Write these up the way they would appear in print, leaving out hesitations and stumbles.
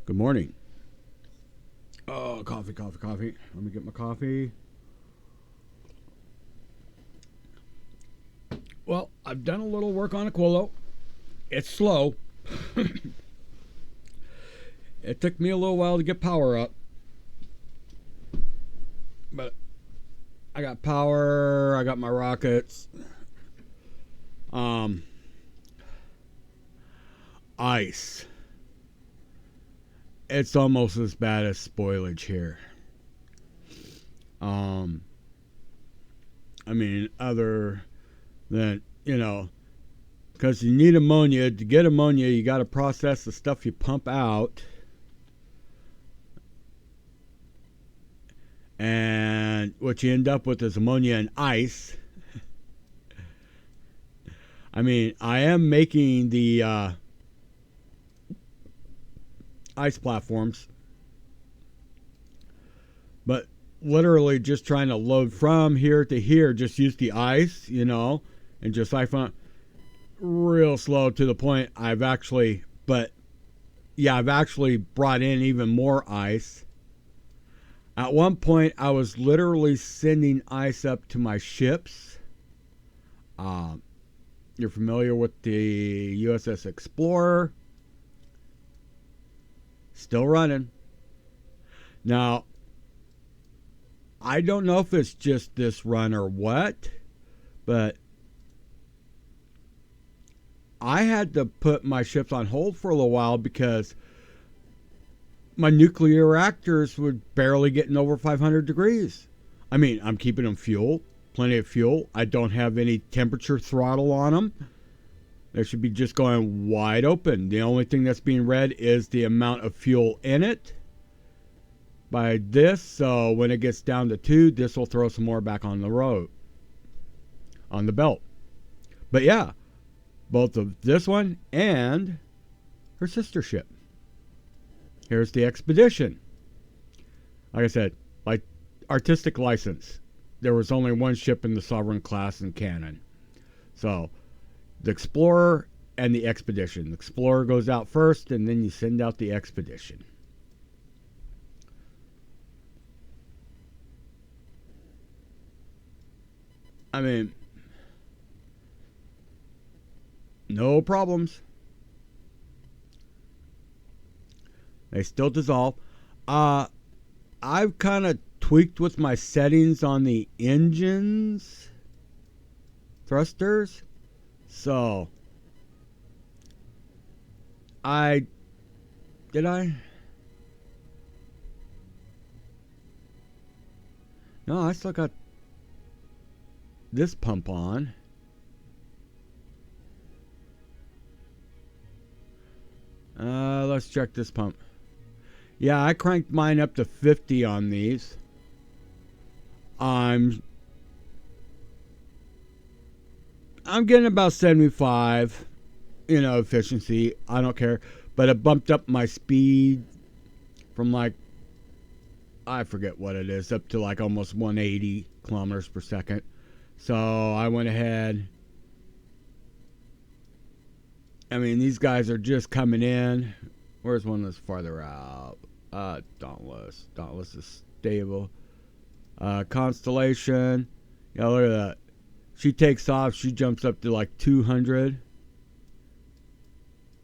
Good morning. Oh, coffee, coffee, coffee. Let me get my coffee. Well, I've done a little work on Aquilo. It's slow. It took me a little while to get power up. But I got power, I got my rockets. Um Ice. It's almost as bad as spoilage here. Um I mean, other than, because you need ammonia. To get ammonia, you got to process the stuff you pump out. And what you end up with is ammonia and ice. I mean, I am making the ice platforms, but literally just trying to load from here to here, just use the ice, and just siphon real slow to the point I've actually brought in even more ice. At one point, I was literally sending ice up to my ships. You're familiar with the USS Explorer. Still running. Now, I don't know if it's just this run or what, but I had to put my ships on hold for a little while because my nuclear reactors were barely getting over 500 degrees. I mean, I'm keeping them plenty of fuel. I don't have any temperature throttle on them. They should be just going wide open. The only thing that's being read is the amount of fuel in it by this. So when it gets down to 2, this will throw some more back on the road, on the belt. But yeah, both of this one and her sister ship. Here's the Expedition. Like I said, like artistic license. There was only one ship in the Sovereign class and canon. So the Explorer and the Expedition. The Explorer goes out first, and then you send out the Expedition. I mean, no problems. They still dissolve. I've kind of tweaked with my settings on the engines, thrusters. So, did I? No, I still got this pump on. Let's check this pump. Yeah, I cranked mine up to 50 on these. I'm getting about 75, efficiency. I don't care. But it bumped up my speed from I forget what it is, up to almost 180 kilometers per second. So I went ahead. I mean, these guys are just coming in. Where's one that's farther out? Dauntless. Dauntless is stable. Constellation. Yeah, look at that. She takes off. She jumps up to 200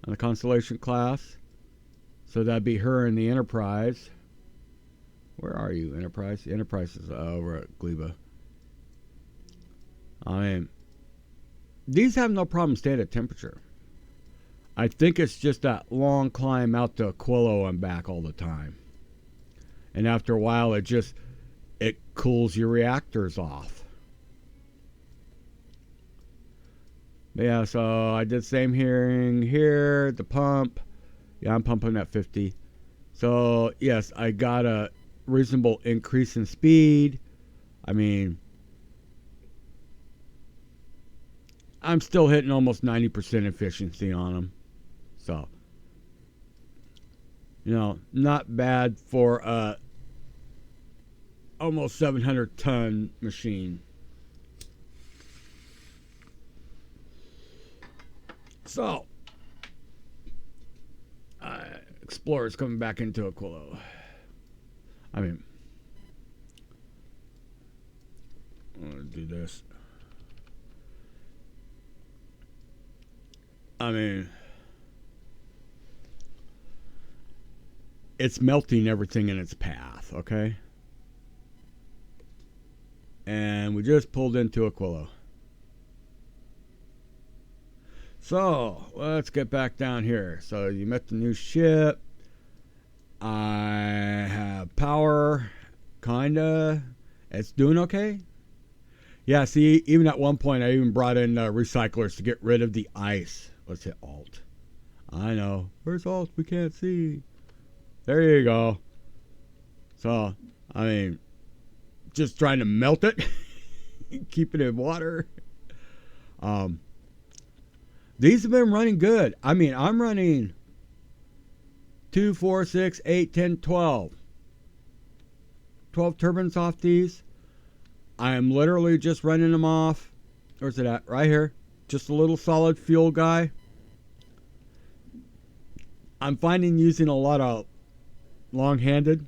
on the Constellation class. So that'd be her in the Enterprise. Where are you, Enterprise? The Enterprise is over at Gleba. I mean, these have no problem staying at temperature. I think it's just that long climb out to Aquilo and back all the time. And after a while, it cools your reactors off. But yeah, so I did same here, the pump. Yeah, I'm pumping at 50. So, yes, I got a reasonable increase in speed. I mean, I'm still hitting almost 90% efficiency on them. So, not bad for a almost 700-ton machine. So, Explorer's coming back into Aquilo. I mean, I'm going to do this. I mean, it's melting everything in its path, okay? And we just pulled into Aquilo. So, let's get back down here. So, you met the new ship. I have power, kinda. It's doing okay. Yeah, see, even at one point, I even brought in recyclers to get rid of the ice. Let's hit Alt. I know. Where's Alt? We can't see. There you go. So, I mean, just trying to melt it. Keep it in water. These have been running good. I mean, I'm running 2, 4, 6, 8, 10, 12. 12 turbines off these. I am literally just running them off. Where's it at? Right here. Just a little solid fuel guy. I'm finding using a lot of long-handed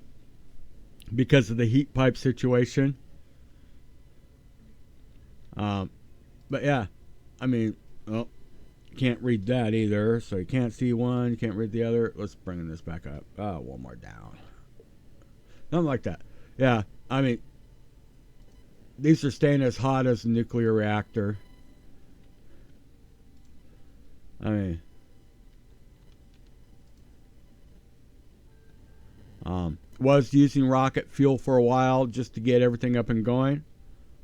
because of the heat pipe situation. But yeah, I mean, well, can't read that either, so you can't see one, you can't read the other. Let's bring this back up. One more down. Nothing like that. Yeah, I mean, these are staying as hot as a nuclear reactor. I mean, was using rocket fuel for a while just to get everything up and going.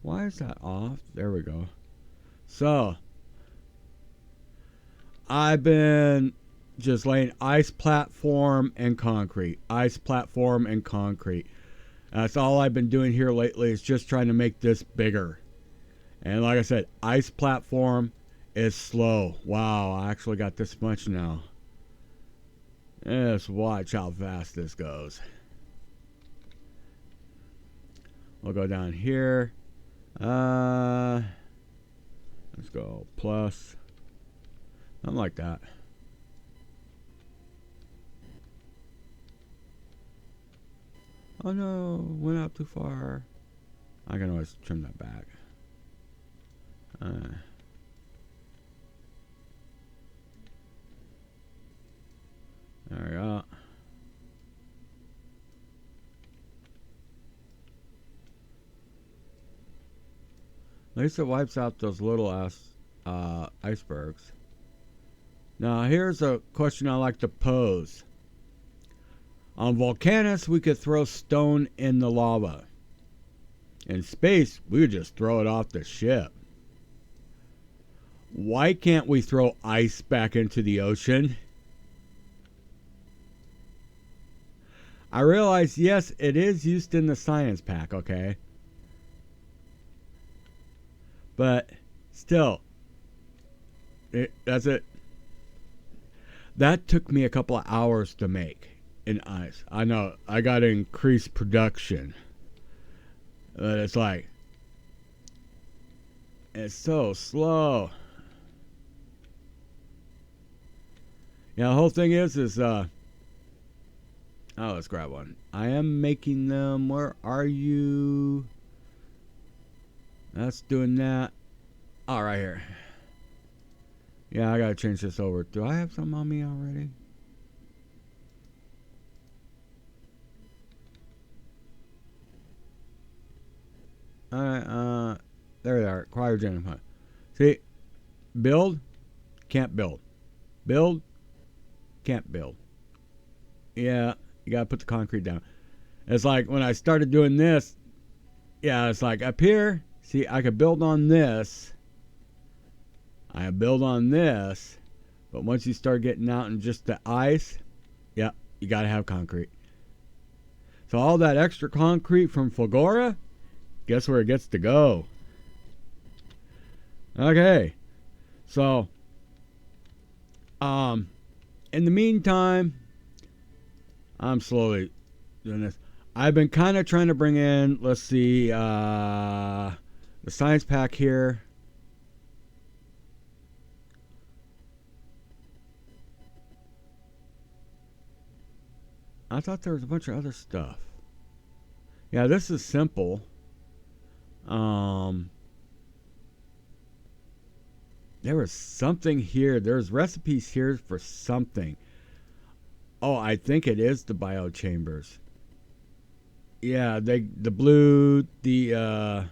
Why is that off? There we go. So, I've been just laying ice platform and concrete. Ice platform and concrete. That's all I've been doing here lately, is just trying to make this bigger. And like I said, ice platform is slow. Wow, I actually got this much now. Let's watch how fast this goes. We'll go down here. Let's go plus. Something like that. Oh no, went out too far. I can always trim that back. There we go. At least it wipes out those little ass icebergs. Now here's a question I like to pose. On Volcanus, we could throw stone in the lava. In space, we would just throw it off the ship. Why can't we throw ice back into the ocean? I realize, yes, it is used in the science pack, okay? But still, that's it. That took me a couple of hours to make in ice. I know, I got to increase production. But it's like, it's so slow. Yeah, the whole thing is oh, let's grab one. I am making them. Where are you? That's doing that. Oh, right here. Yeah, I gotta change this over. Do I have some on me already? Alright, there they are. Cryogen. See? Build. Can't build. Build. Can't build. Yeah, you gotta put the concrete down. It's like when I started doing this, yeah, it's like up here, see, I could build on this. I build on this, but once you start getting out in just the ice, yeah, you gotta have concrete. So all that extra concrete from Fulgora, guess where it gets to go? Okay, so, in the meantime, I'm slowly doing this. I've been kind of trying to bring in, let's see, the science pack here. I thought there was a bunch of other stuff. Yeah, this is simple. There was something here. There's recipes here for something. Oh, I think it is the biochambers. Yeah, the blue, the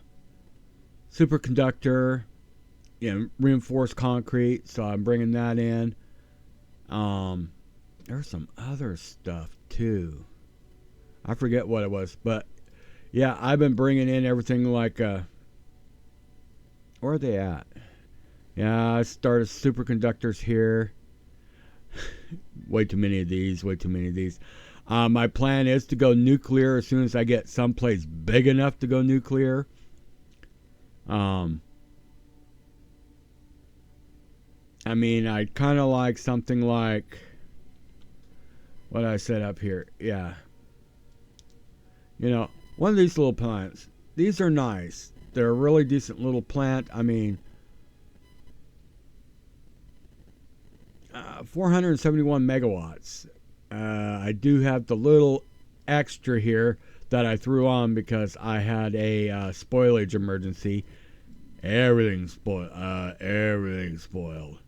superconductor, reinforced concrete. So I'm bringing that in. There's some other stuff too. I forget what it was, but yeah, I've been bringing in everything like. Where are they at? Yeah, I started superconductors here. Way too many of these. Way too many of these. My plan is to go nuclear as soon as I get someplace big enough to go nuclear. I mean, I kind of like something like what I set up here. Yeah. One of these little plants. These are nice. They're a really decent little plant. I mean, 471 megawatts. I do have the little extra here that I threw on because I had a spoilage emergency. Everything's spoiled. Everything's spoiled.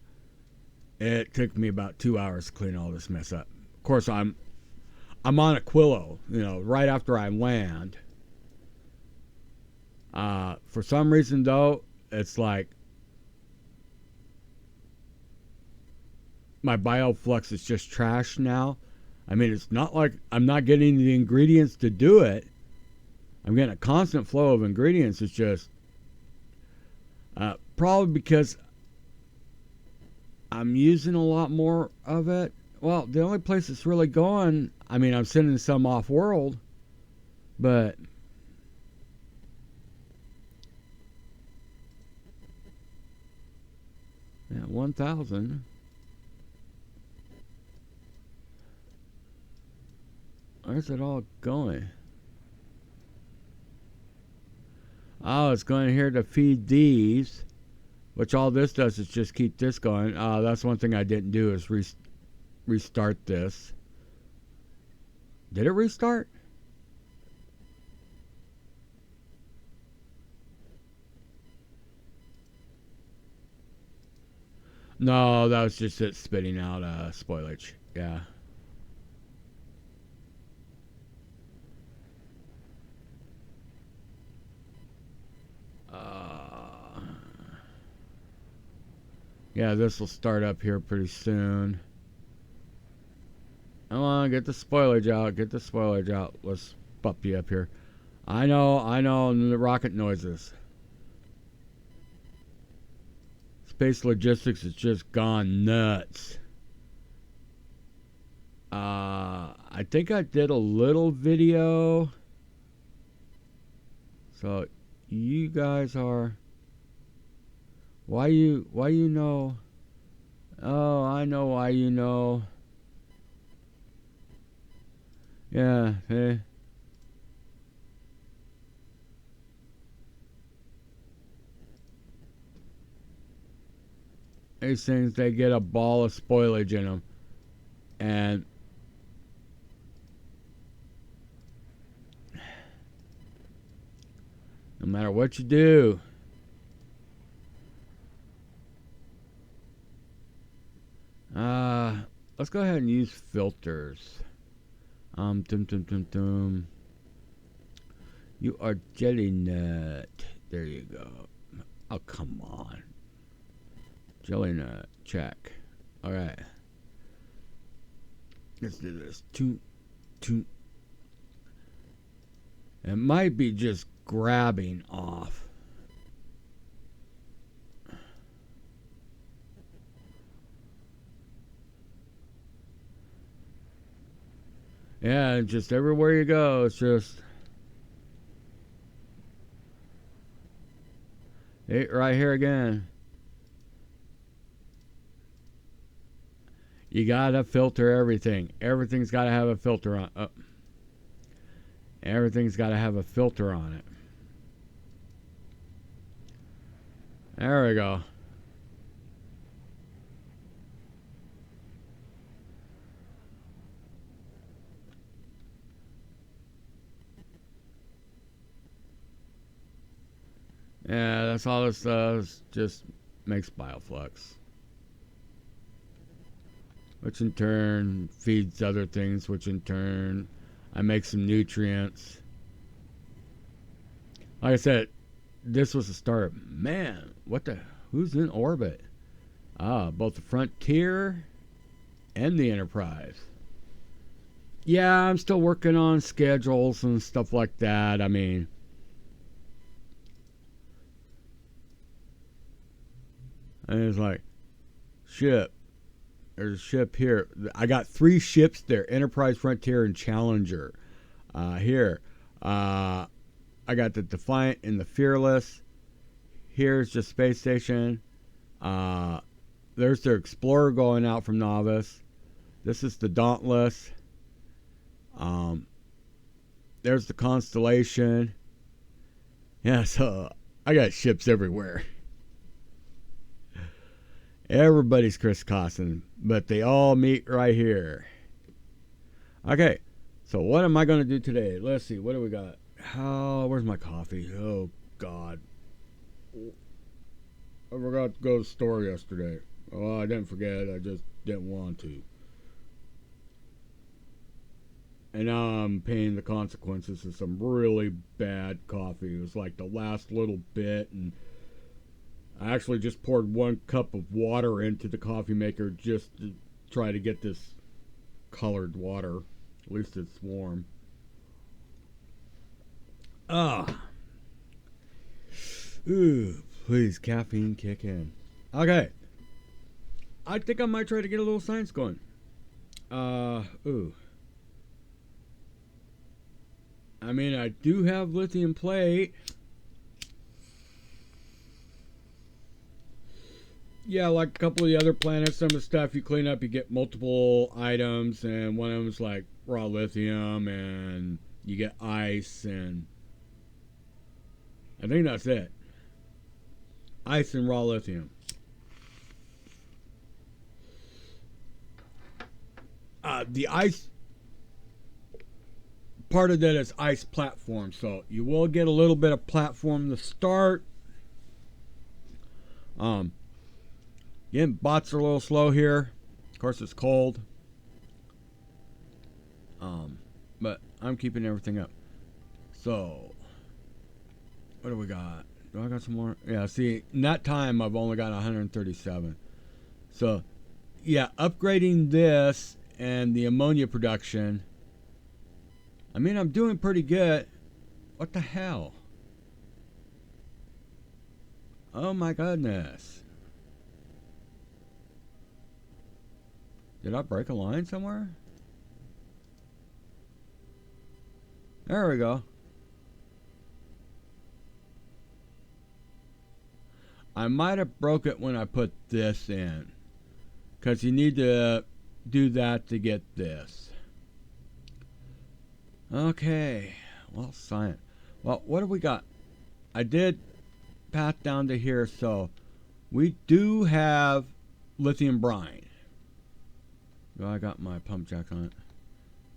It took me about 2 hours to clean all this mess up. Of course, I'm on Aquilo, right after I land. For some reason, though, it's like my bioflux is just trash now. I mean, it's not like I'm not getting the ingredients to do it. I'm getting a constant flow of ingredients. It's just probably because I'm using a lot more of it. Well, the only place it's really going, I mean, I'm sending some off-world, but yeah, 1,000. Where's it all going? Oh, it's going here to feed these, which all this does is just keep this going. That's one thing I didn't do is restart this. Did it restart? No, that was just it spitting out spoilage. Yeah. Yeah, this will start up here pretty soon. Come on, get the spoilage out. Get the spoilage out. Let's bump you up here. I know, the rocket noises. Space logistics has just gone nuts. I think I did a little video. So, you guys are... Why you know? Oh, I know why you know. Yeah, hey. These things, they get a ball of spoilage in them. And no matter what you do, let's go ahead and use filters. Dum dum dum dum. You are jelly nut. There you go. Oh, come on. Jelly nut. Check. Alright. Let's do this. Toot. It might be just grabbing off. Yeah, just everywhere you go, it's just... right here again. You gotta filter everything. Everything's gotta have a filter on. Everything's gotta have a filter on it. There we go. Yeah, that's all this does. Just makes bioflux, which in turn feeds other things, which in turn I make some nutrients. Like I said, this was the start. Man, what the? Who's in orbit? Both the Frontier and the Enterprise. Yeah, I'm still working on schedules and stuff like that. I mean, and it's like, ship. There's a ship here. I got 3 ships there: Enterprise, Frontier, and Challenger. Here, I got the Defiant and the Fearless. Here's just space station. There's their Explorer going out from Novice. This is the Dauntless. There's the Constellation. Yeah, so I got ships everywhere. Everybody's crisscrossing, but they all meet right here. Okay, so what am I going to do today? Let's see, what do we got? Where's my coffee? Oh, God. I forgot to go to the store yesterday. Oh, I didn't forget. I just didn't want to. And now I'm paying the consequences of some really bad coffee. It was like the last little bit, and I actually just poured 1 cup of water into the coffee maker just to try to get this colored water. At least it's warm. Ooh, please, caffeine kick in. Okay. I think I might try to get a little science going. I mean, I do have lithium plate. Yeah, like a couple of the other planets, some of the stuff you clean up, you get multiple items, and one of them is like raw lithium, and you get ice, and I think that's it. Ice and raw lithium. The ice part of that is ice platform, so you will get a little bit of platform to start. Again, bots are a little slow here. Of course, it's cold. But I'm keeping everything up. So, what do we got? Do I got some more? Yeah, see, in that time, I've only got 137. So, yeah, upgrading this and the ammonia production. I mean, I'm doing pretty good. What the hell? Oh my goodness. Did I break a line somewhere? There we go. I might have broke it when I put this in, because you need to do that to get this. Okay. Well, science. Well, what do we got? I did path down to here, so we do have lithium brine. Well, I got my pump jacks on it.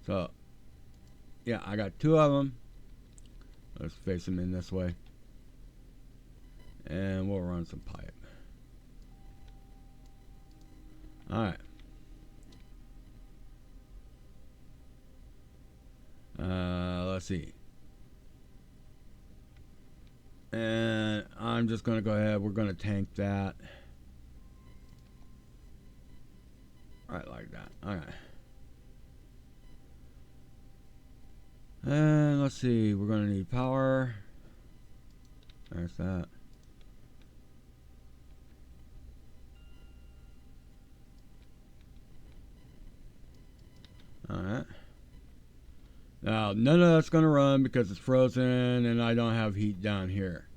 So, yeah, I got 2 of them. Let's face them in this way. And we'll run some pipe. Alright. Let's see. And I'm just going to go ahead. We're going to tank that. Right like that. Alright. And let's see. We're going to need power. There's that. Alright. Now, none of that's going to run because it's frozen and I don't have heat down here.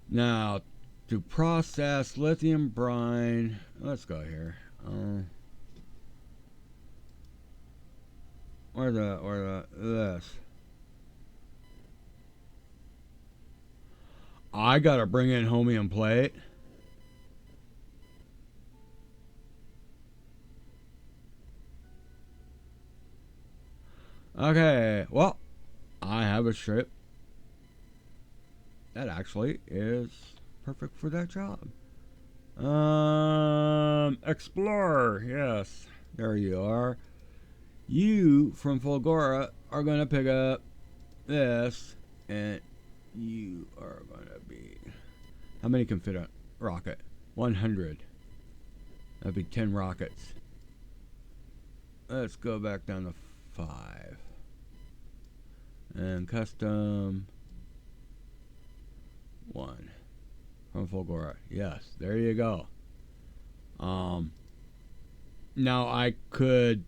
Now, to process lithium brine, let's go here. This. I gotta bring in chromium plate. Okay, well, I have a ship that actually is perfect for that job. Explorer, yes, there you are. You from Fulgora are gonna pick up this, and you are gonna be. How many can fit a rocket? 100. That'd be 10 rockets. Let's go back down to 5. And custom 1 from Fulgora. Yes, there you go. Now I could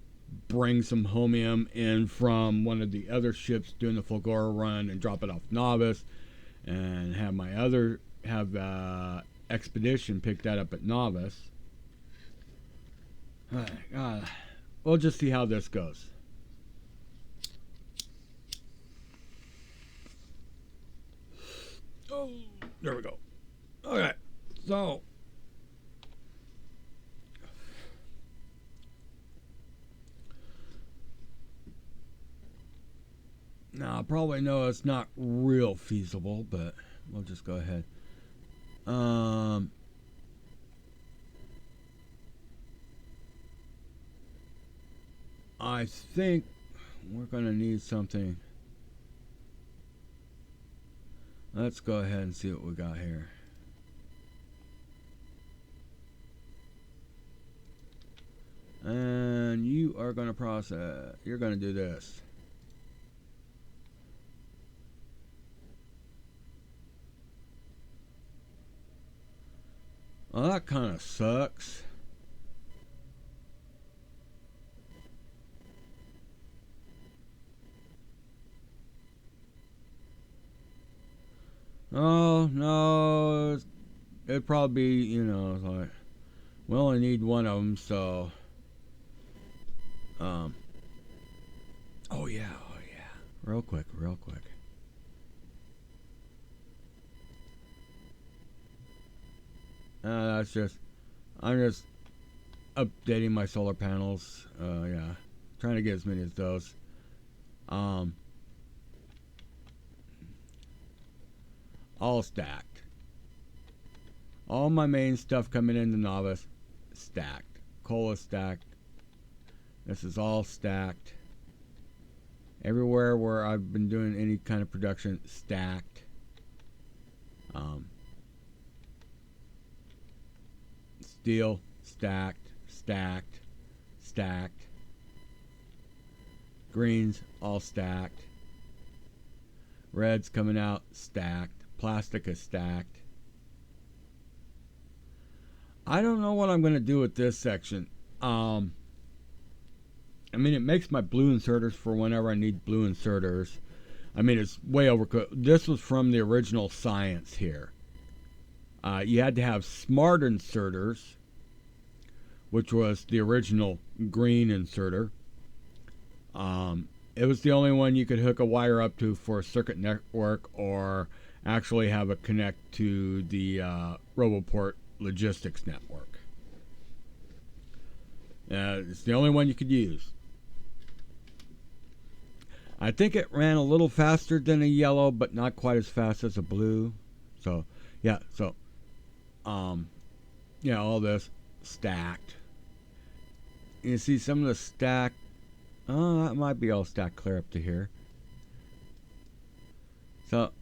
bring some homium in from one of the other ships doing the Fulgora run and drop it off Novice, and have my other expedition pick that up at Novice. We'll just see how this goes. Oh, there we go. Okay, so now I probably know it's not real feasible, but we'll just go ahead. I think we're gonna need something. Let's go ahead and see what we got here. And you are gonna process. You're gonna do this. Well, that kind of sucks. Oh, no. It'd probably be, like, we only need one of them, so. Oh, yeah. Real quick. I'm just updating my solar panels. Yeah. Trying to get as many as those. All stacked. All my main stuff coming into Novice, stacked. Cola stacked. This is all stacked. Everywhere where I've been doing any kind of production, stacked. Steel, stacked. Greens, all stacked. Reds coming out, stacked. Plastic is stacked. I don't know what I'm going to do with this section. I mean, it makes my blue inserters for whenever I need blue inserters. I mean, it's way overcooked. This was from the original Science here. You had to have smart inserters, which was the original green inserter. It was the only one you could hook a wire up to for a circuit network, or actually have it connect to the Roboport logistics network. It's the only one you could use. I think it ran a little faster than a yellow, but not quite as fast as a blue. So, yeah, all this stacked. You see some of the stacked. That might be all stacked clear up to here. So,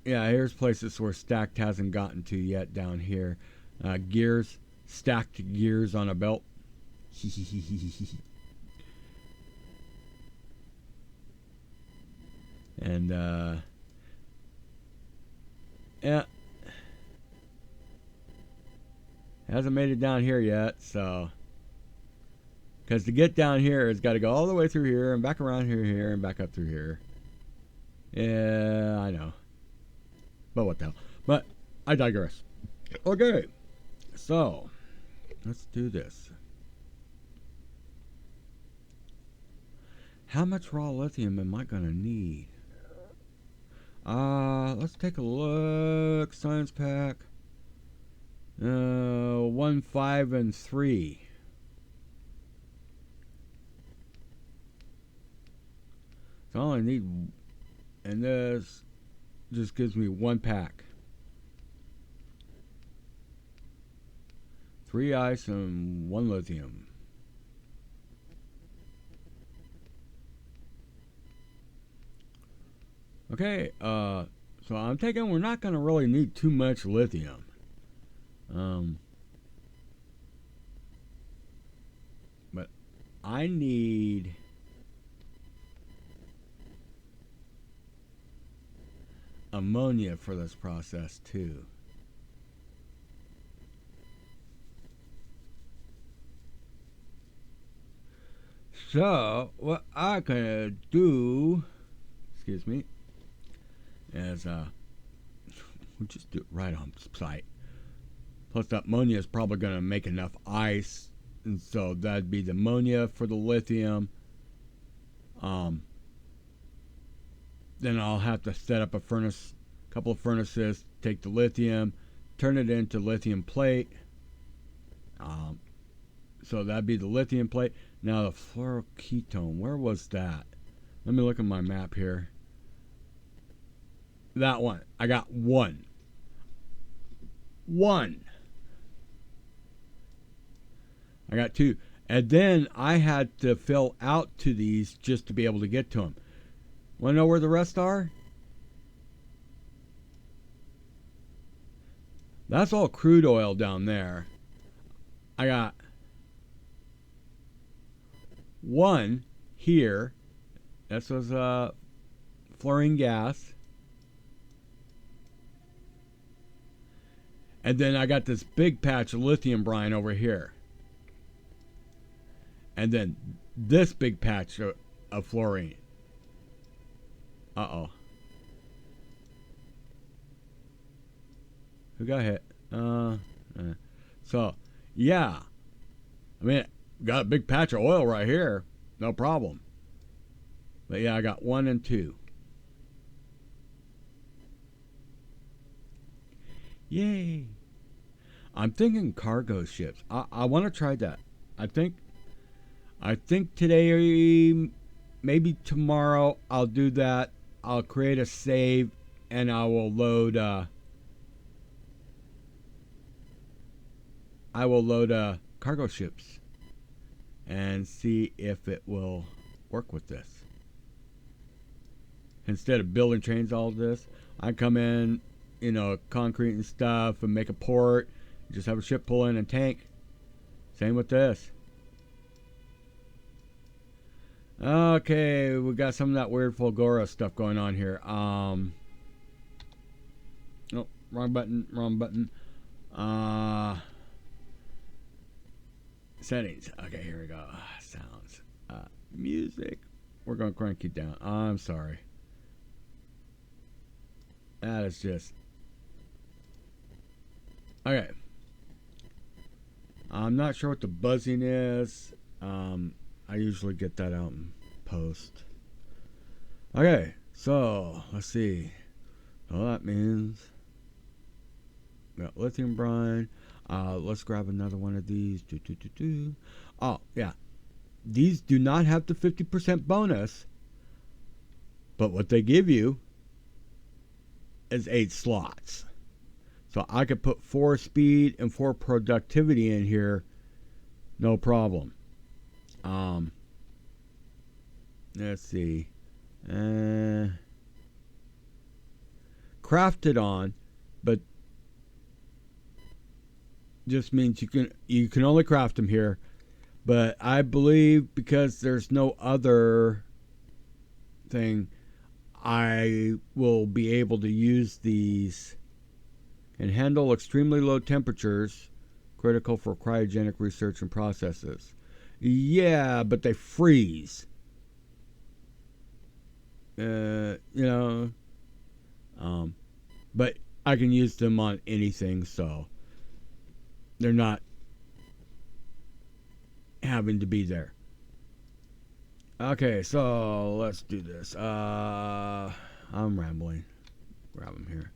yeah, here's places where stacked hasn't gotten to yet down here. Gears, stacked gears on a belt. And, yeah. Hasn't made it down here yet, so. Because to get down here, it's got to go all the way through here and back around here, and back up through here. Yeah, I know. But what the hell. But I digress. Okay. So, let's do this. How much raw lithium am I going to need? Let's take a look. Science pack. 1, 5, and 3. So I only need, and this, just gives me one pack. 3 ice and 1 lithium. Okay, so I'm thinking we're not going to really need too much lithium. But I need ammonia for this process too. So what I can do, excuse me, is we'll just do it right on site. Plus that ammonia is probably going to make enough ice, and so that'd be the ammonia for the lithium. Then I'll have to set up a furnace, couple of furnaces, take the lithium, turn it into lithium plate. So that'd be the lithium plate. Now the fluoroketone, where was that? Let me look at my map here. That one. I got one. I got 2. And then I had to fill out to these just to be able to get to them. Want to know where the rest are? That's all crude oil down there. I got 1 here. This was fluorine gas. And then I got this big patch of lithium brine over here. And then this big patch of fluorine. Uh-oh. Who got hit? So, yeah. I mean, got a big patch of oil right here. No problem. But yeah, I got 1 and 2. Yay. I'm thinking cargo ships. I want to try that. I think today, maybe tomorrow, I'll do that. I'll create a save and I will load cargo ships and see if it will work with this. Instead of building trains, all this, I come in, concrete and stuff, and make a port. Just have a ship pull in and tank. Same with this. Okay, we got some of that weird Fulgora stuff going on here. Nope, wrong button. Settings. Okay, here we go. Sounds. Music. We're going to crank it down. I'm sorry. That is just... Okay. I'm not sure what the buzzing is. I usually get that out in post. Okay, so let's see. All that means we got lithium brine. Let's grab another one of these. Oh, yeah. These do not have the 50% bonus, but what they give you is 8 slots. So I could put 4 speed and 4 productivity in here, no problem. Let's see. Crafted on, but just means you can only craft them here. But I believe because there's no other thing, I will be able to use these and handle extremely low temperatures, critical for cryogenic research and processes. Yeah, but they freeze. But I can use them on anything, so they're not having to be there. Okay, so let's do this. I'm rambling. Grab them here.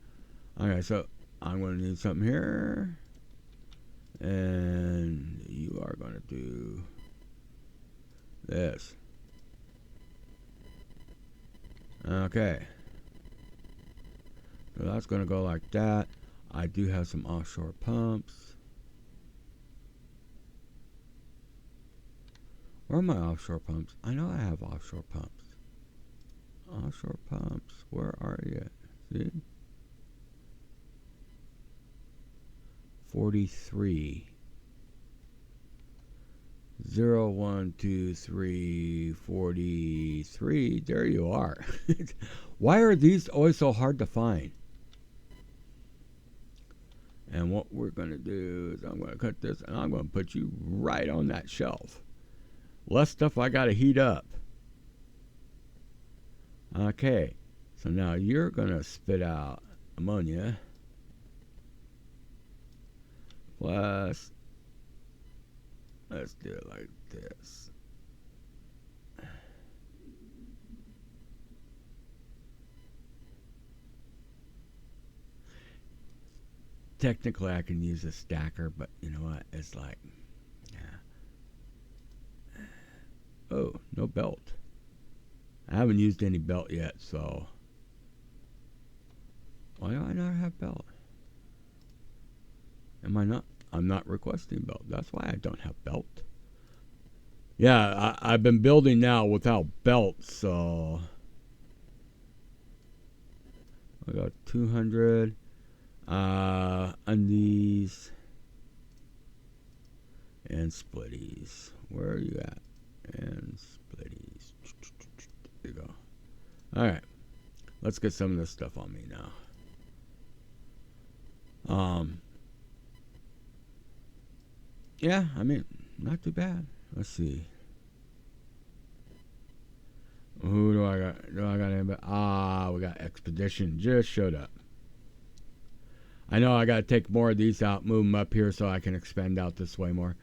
Okay, so I'm going to need something here. And you are going to do this. Okay. So that's going to go like that. I do have some offshore pumps. Where are my offshore pumps? I know I have offshore pumps. Offshore pumps. Where are you? See? 43. 0, 1, 2, 3, 43. There you are. Why are these always so hard to find? And what we're going to do is I'm going to cut this and I'm going to put you right on that shelf. Less stuff I got to heat up. Okay. So now you're going to spit out ammonia. Plus, let's do it like this. Technically, I can use a stacker, but you know what? It's like, yeah. Oh, no belt. I haven't used any belt yet, so. Why do I not have belt? Am I not? I'm not requesting belt. That's why I don't have belt. Yeah, I've been building now without belt, so. I got 200. Undies. And splitties. Where are you at? And splitties. There you go. Alright. Let's get some of this stuff on me now. Yeah, I mean, not too bad. Let's see. Who do I got? Do I got anybody? We got Expedition. Just showed up. I know I got to take more of these out, move them up here so I can expand out this way more.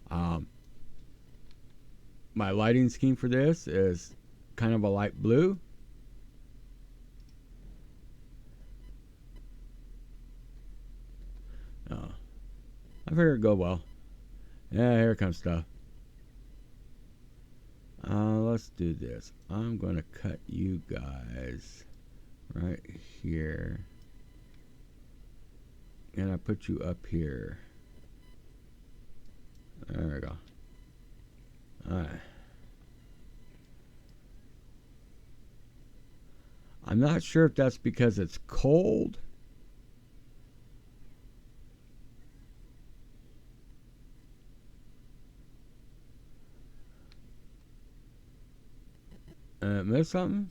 My lighting scheme for this is kind of a light blue. I figured it'd go well. Yeah, here comes stuff. Let's do this. I'm going to cut you guys right here. And I put you up here. There we go. Alright. I'm not sure if that's because it's cold. Miss something?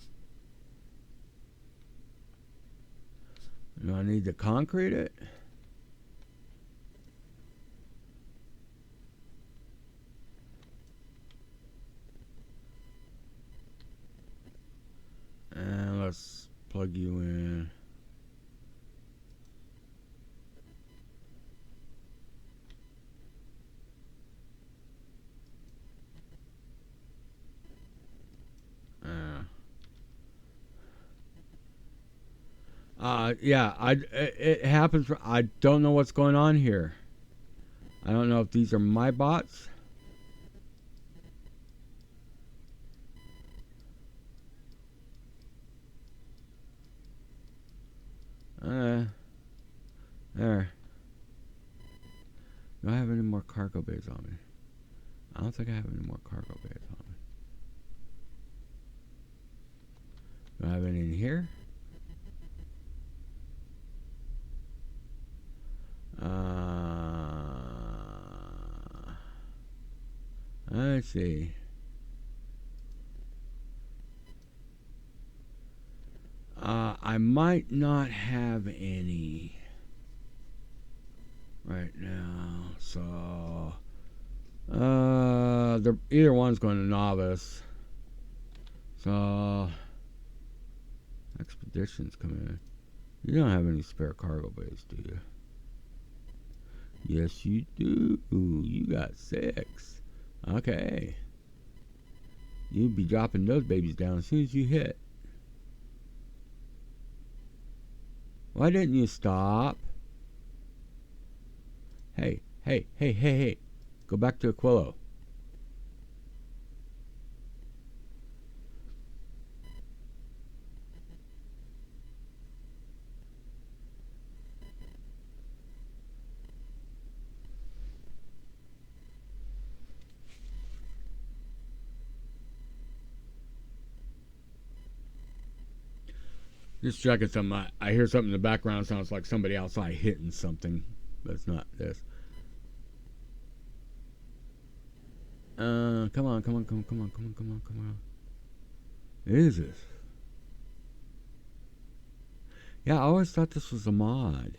Do I need to concrete it? And let's plug you in. Yeah, it happens. I don't know what's going on here. I don't know if these are my bots. There. Do I have any more cargo bays on me? I don't think I have any more cargo bays on me. Do I have any in here? Let's see. I might not have any right now, so either one's going to novice. So Expeditions come in. You don't have any spare cargo bays, do you? Yes, you do. You got 6. Okay. You'd be dropping those babies down as soon as you hit. Why didn't you stop? Hey. Go back to Aquilo. Just checking something. I hear something in the background. Sounds like somebody outside hitting something, but it's not this. Come on, come on, come on, come on, come on, come on, come on. It is this. Yeah, I always thought this was a mod.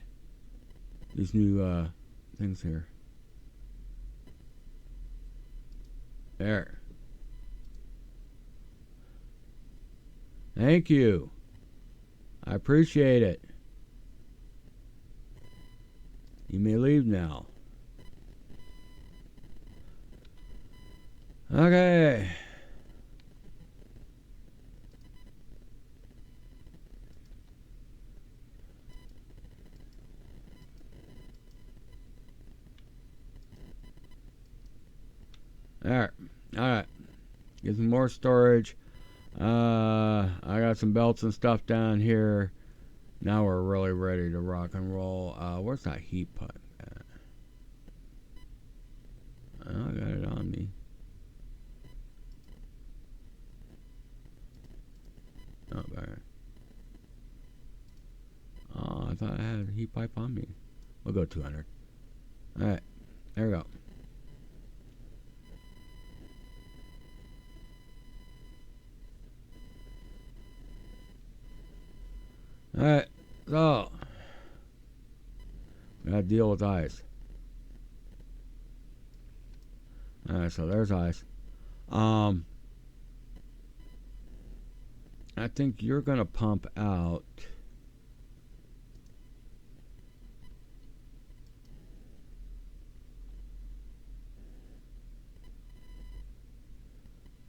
These new things here. There. Thank you. I appreciate it. You may leave now. Okay. Alright. Alright. Get some more storage. I got some belts and stuff down here. Now we're really ready to rock and roll. Where's that heat pipe at? I got it on me. Oh, there. Oh, I thought I had a heat pipe on me. We'll go 200. Alright. There we go. Alright, so we gotta deal with ice. Alright, so there's ice. I think you're gonna pump out.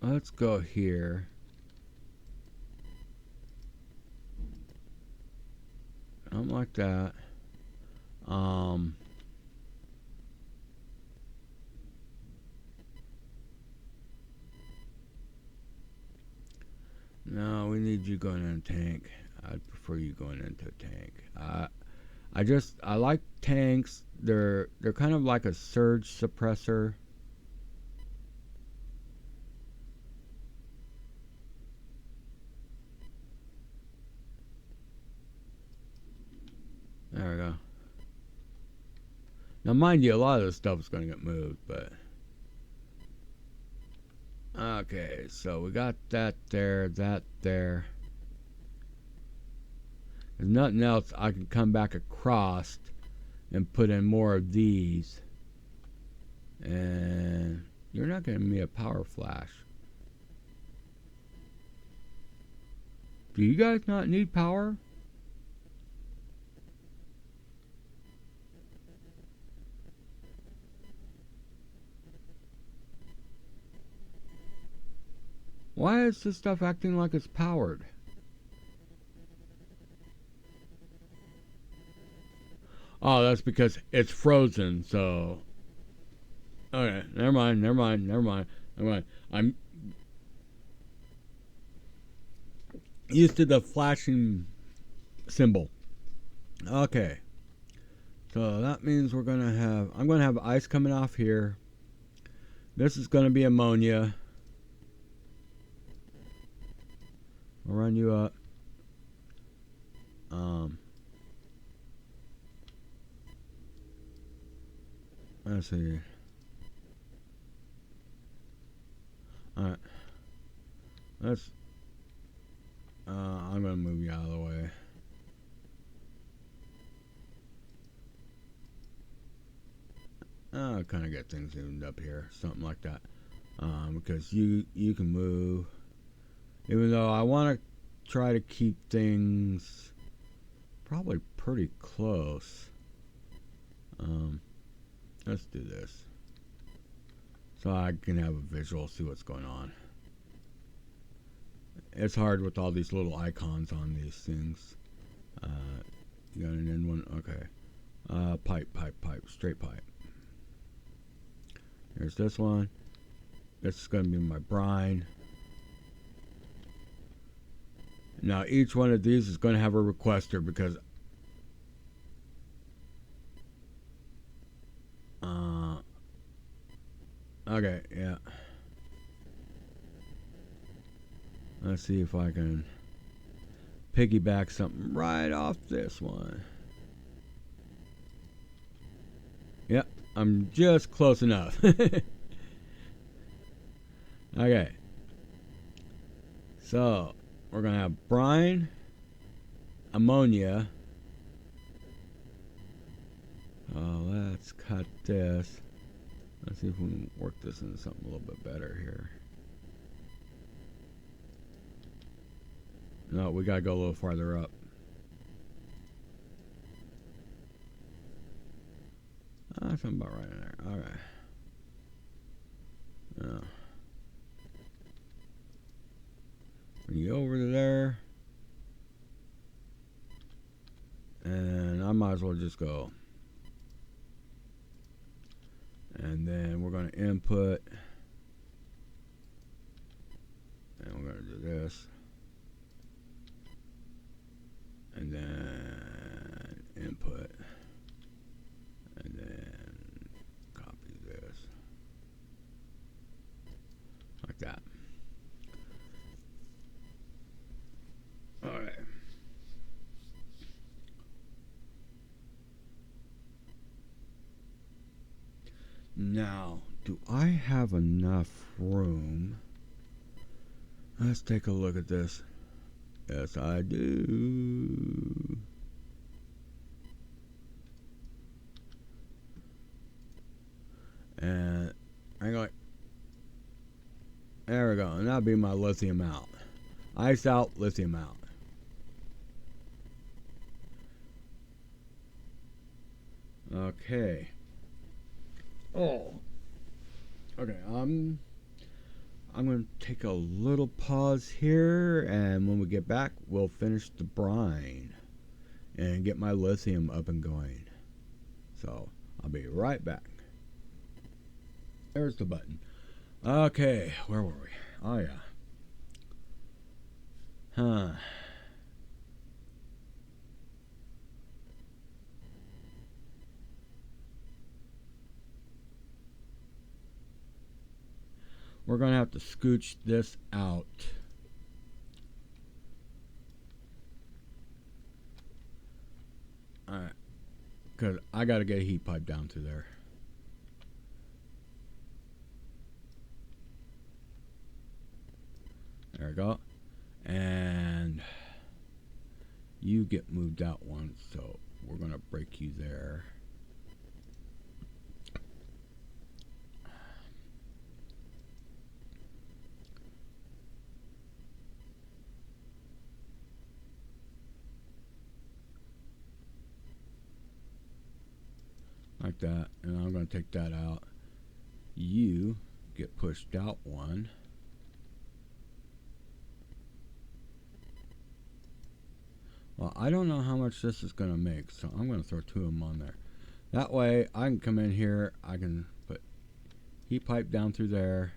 Let's go here. Something like that. No, we need you going in a tank. I'd prefer you going into a tank. I like tanks. They're kind of like a surge suppressor. There we go. Now, mind you, a lot of this stuff is going to get moved, but... Okay, so we got that there, that there. There's nothing else. I can come back across and put in more of these. And you're not giving me a power flash. Do you guys not need power? Why is this stuff acting like it's powered? Oh, that's because it's frozen, so... Okay, never mind, never mind, never mind, never mind. I'm used to the flashing symbol. Okay. So that means we're going to have... I'm going to have ice coming off here. This is going to be ammonia. I'll run you up. Let's see. Alright. Let's... I'm going to move you out of the way. I'll kind of get things evened up here. Something like that. Because you can move. Even though I want to try to keep things probably pretty close. Let's do this. So I can have a visual, see what's going on. It's hard with all these little icons on these things. You got an end one? Okay. Pipe. Straight pipe. There's this one. This is going to be my brine. Now each one of these is going to have a requester because okay, yeah. Let's see if I can piggyback something right off this one. Yep, I'm just close enough. Okay. So, we're going to have brine, ammonia. Let's cut this. Let's see if we can work this into something a little bit better here. No, we got to go a little farther up. Something about right in there. All right. Bring you over to there. And I might as well just go. And then we're going to input. And we're going to do this. And then input. And then copy this. Like that. Alright. Now, do I have enough room? Let's take a look at this. Yes, I do. And I'm going. There we go. And that'll be my lithium out. Ice out, lithium out. Okay. Oh. Okay. I'm going to take a little pause here, and when we get back, we'll finish the brine and get my lithium up and going. So I'll be right back. There's the button. Okay, where were we? Oh yeah. We're going to have to scooch this out. Alright. Because I got to get a heat pipe down through there. There we go. And you get moved out once, so we're going to break you there. Like that. And I'm going to take that out. You get pushed out one. Well, I don't know how much this is going to make, so I'm going to throw 2 of them on there. That way, I can come in here, I can put heat pipe down through there.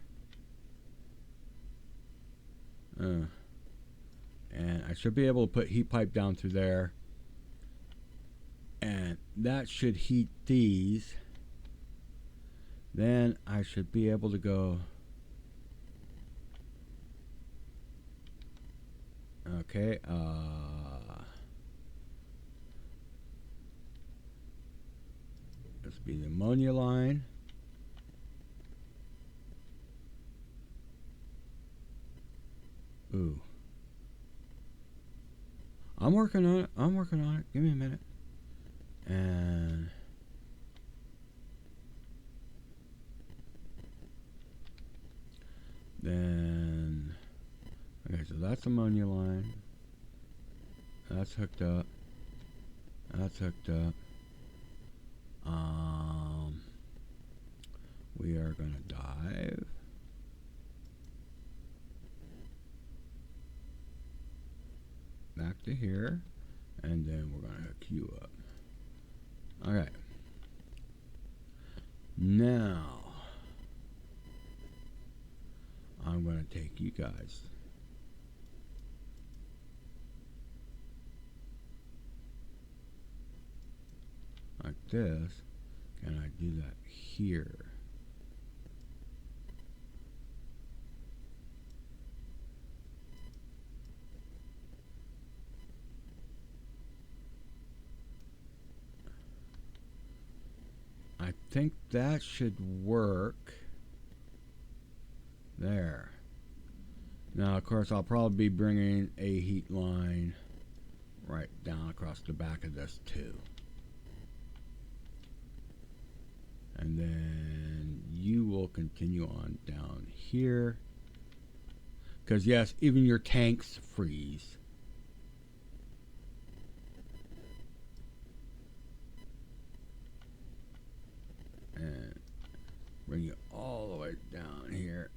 And I should be able to put heat pipe down through there. And that should heat these. Then I should be able to go. Okay, this will be the ammonia line. Ooh. I'm working on it. I'm working on it. Give me a minute. And then, okay, so that's ammonia line. That's hooked up. That's hooked up. We are going to dive. Back to here. And then we're going to hook you up. Alright. Now, I'm going to take you guys. Like this. Can I do that here? think that should work. There. Now, of course, I'll probably be bringing a heat line right down across the back of this too. And then you will continue on down here. Because, yes, even your tanks freeze. And bring you all the way down here.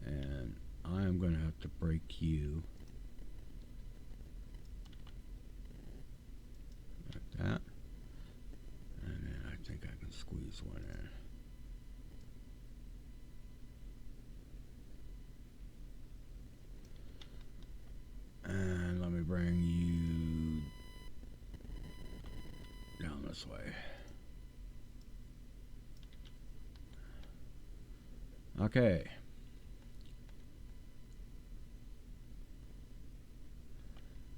And I'm going to have to break you. Like that. And then I think I can squeeze one in. And let me bring you down this way. Okay.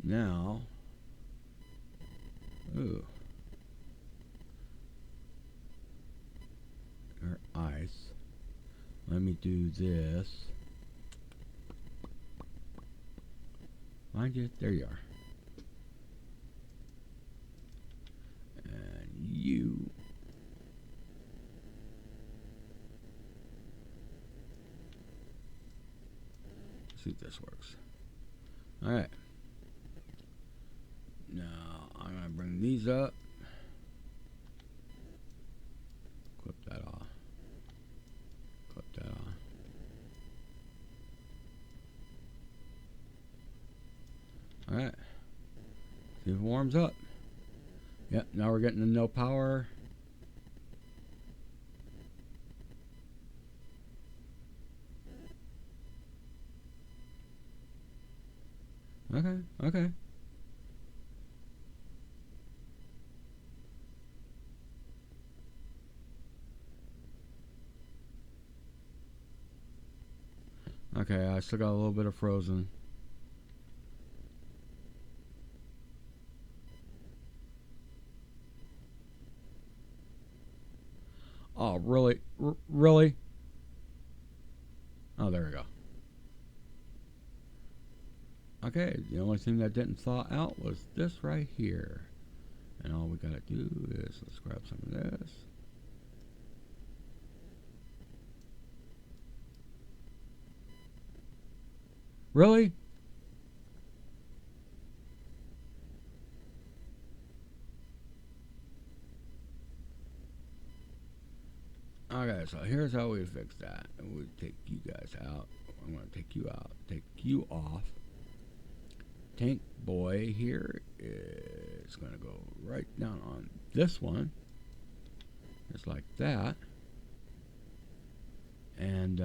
Now, ooh, or ice. Let me do this. Find you. There you are. And you. See if this works. All right. Now I'm going to bring these up. Clip that off. Clip that off. Alright. See if it warms up. Yep, now we're getting to no power. Okay, okay. Okay, I still got a little bit of frozen. Oh, really? Really? Oh, there we go. Okay, the only thing that didn't thaw out was this right here. And all we gotta do is, let's grab some of this. Really? Okay, so here's how we fix that. We take you guys out. I'm going to take you out. Take you off. Tank boy here is going to go right down on this one. Just like that. And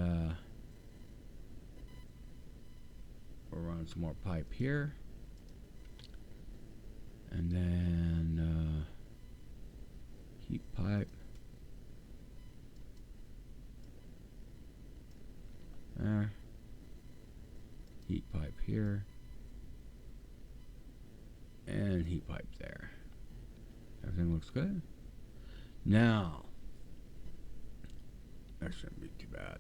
we'll run some more pipe here. And then heat pipe. There. Heat pipe here. And heat pipe there. Everything looks good. Now, that shouldn't be too bad.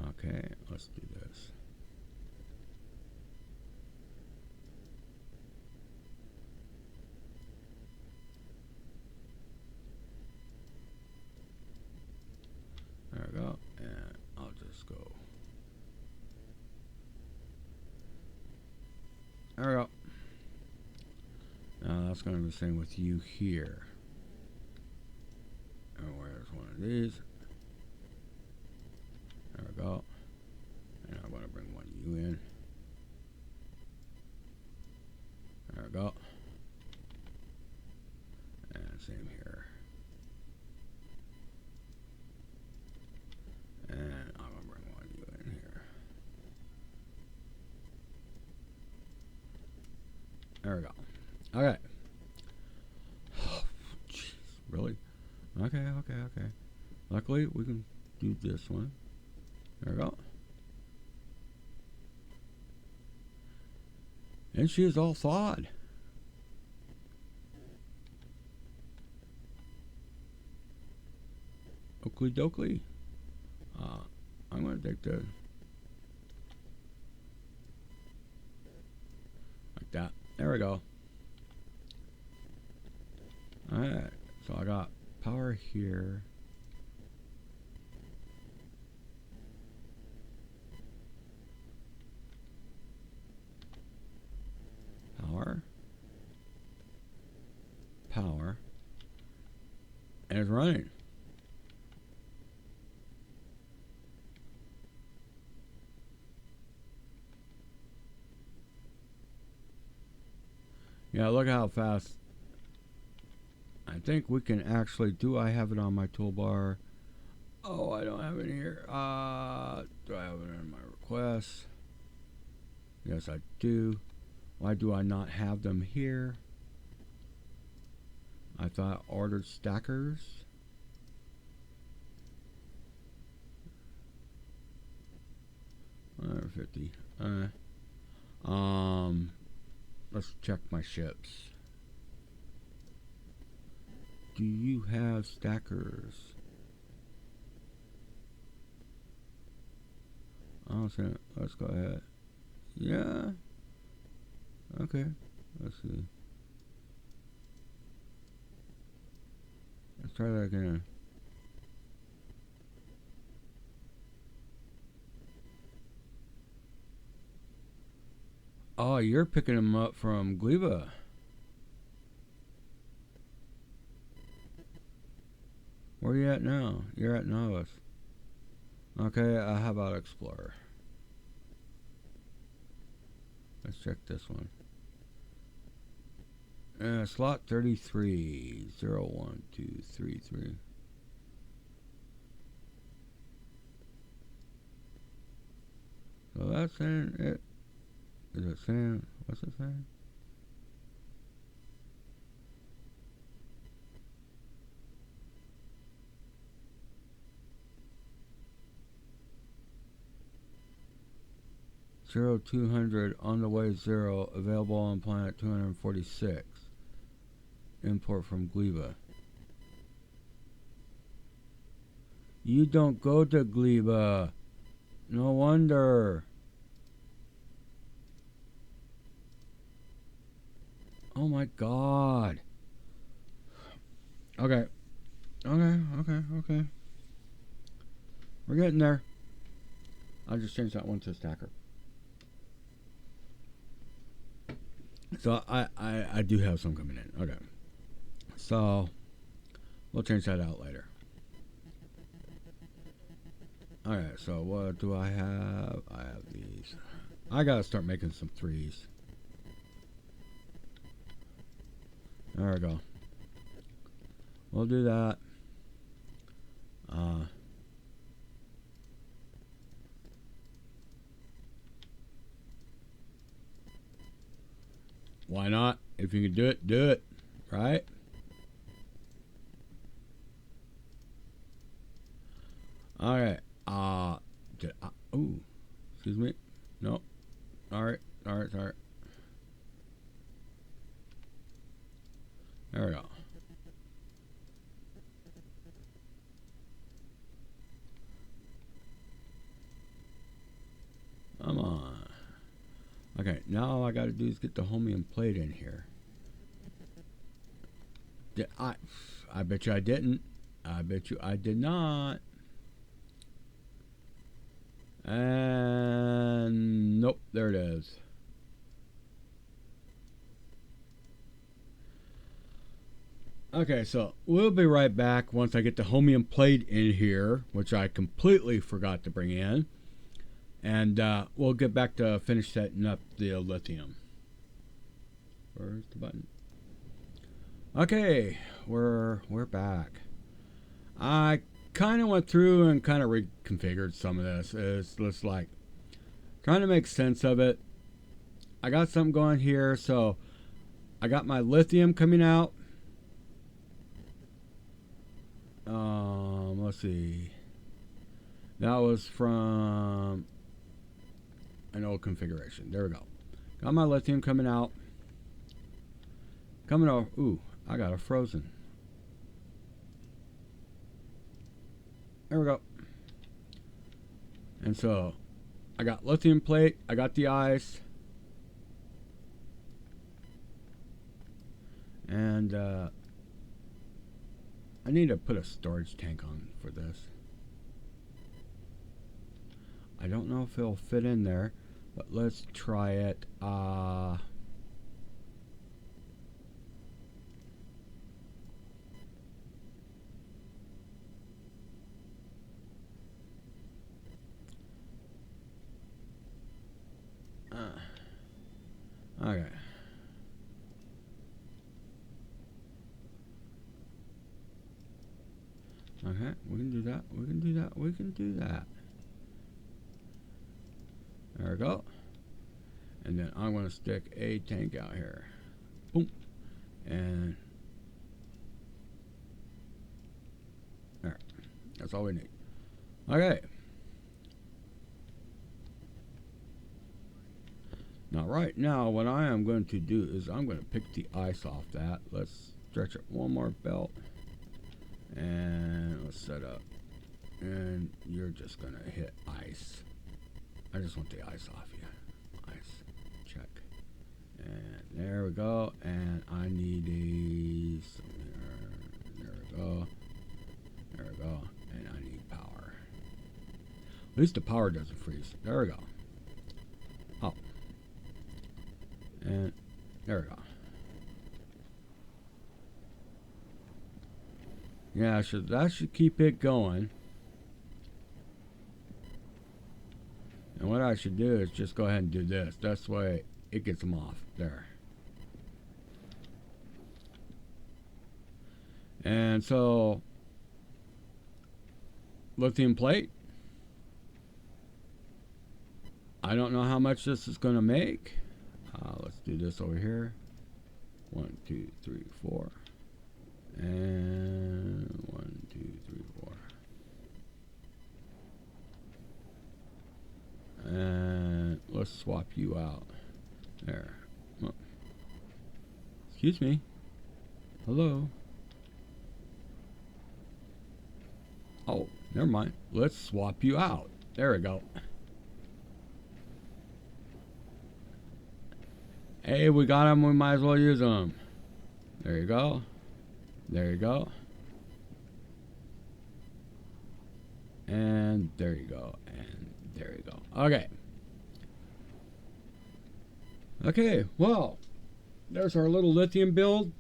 Okay, let's do this. There we go, and I'll just go. There we go. Now that's going to be the same with you here. And where's one of these? There we go. And I'm going to bring one of you in. There we go. And same here. And I'm going to bring one of you in here. There we go. Okay. Oh, jeez, really? Okay. Luckily, we can do this one. There we go. And she is all thawed. Oakley dokley. I'm going to take the... like that. There we go. Alright. So I got power here. Power. Power. And it's running. Yeah, look how fast. I think we can actually... do I have it on my toolbar? Oh, I don't have it here. Do I have it in my requests? Yes, I do. Why do I not have them here? I thought I ordered stackers. $150. Let's check my ships. Do you have stackers? I'll say, let's go ahead. Yeah. Okay. Let's see. Let's try that again. Oh, you're picking them up from Gleba. Where are you at now? You're at Novice. Okay, how about Explorer? Let's check this one. Slot 33. 1, 2, 3, 3. So that's saying it. Is it saying? What's it saying? Zero 200 on the way 0 available on planet 246. Import from Gleba. You don't go to Gleba. No wonder. Oh my god. Okay. Okay. We're getting there. I'll just change that one to a stacker. So I do have some coming in. Okay. So we'll change that out later. Alright, so what do I have? I have these. I gotta start making some 3s. There we go. We'll do that. Why not? If you can do it, do it. Right? Alright. Ooh. Excuse me. No. Alright. Sorry. There we go. Come on. Okay, now all I gotta do is get the Homium plate in here. I bet you I didn't. I bet you I did not. And nope, there it is. Okay, so we'll be right back once I get the Homium plate in here, which I completely forgot to bring in. And we'll get back to finish setting up the lithium. Where's the button? Okay, we're back. I kind of went through and kind of reconfigured some of this. It's just like trying to make sense of it. I got something going here, so I got my lithium coming out. Let's see. That was from an old configuration. There we go. Got my lithium coming out. Coming over. Ooh, I got a frozen. There we go. And so I got lithium plate. I got the ice. And I need to put a storage tank on for this. I don't know if it'll fit in there, but let's try it. Okay. Okay, we can do that. We can do that. We can do that. There we go. And then I'm going to stick a tank out here. Boom. And there. That's all we need. Okay. Now, right now, what I am going to do is I'm going to pick the ice off that. Let's stretch it one more belt. And let's set up. And you're just going to hit ice. I just want the ice off you. Ice. Check. And there we go. And I need these. There we go. There we go. And I need power. At least the power doesn't freeze. There we go. Oh. And there we go. Yeah, so that should keep it going. And what I should do is just go ahead and do this. That's the way it gets them off. There. And so, lithium plate. I don't know how much this is going to make. Let's do this over here. 1, 2, 3, 4. And 1, 2, 3, 4. And let's swap you out. There. Oh. Excuse me. Hello. Oh, never mind. Let's swap you out. There we go. Hey, we got them. We might as well use them. There you go. There you go. And there you go. And there you go. Okay. Okay, well, there's our little lithium build.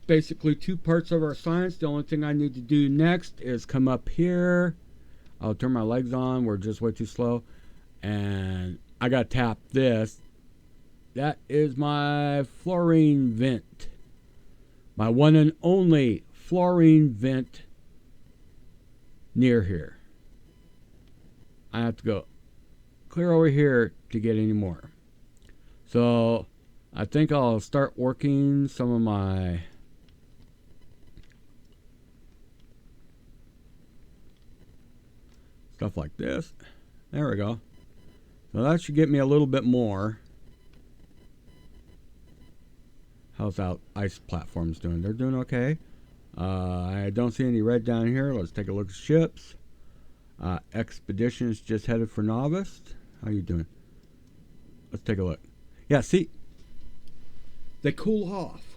Basically 2 parts of our science. The only thing I need to do next is come up here. I'll turn my legs on. We're just way too slow. And I got to tap this. That is my fluorine vent. My one and only fluorine vent near here. I have to go clear over here to get any more. So I think I'll start working some of my stuff like this. There we go. So that should get me a little bit more. How's that ice platforms doing? They're doing okay. I don't see any red down here. Let's take a look at ships. Expedition's just headed for Novice. How you doing? Let's take a look. Yeah, see? They cool off.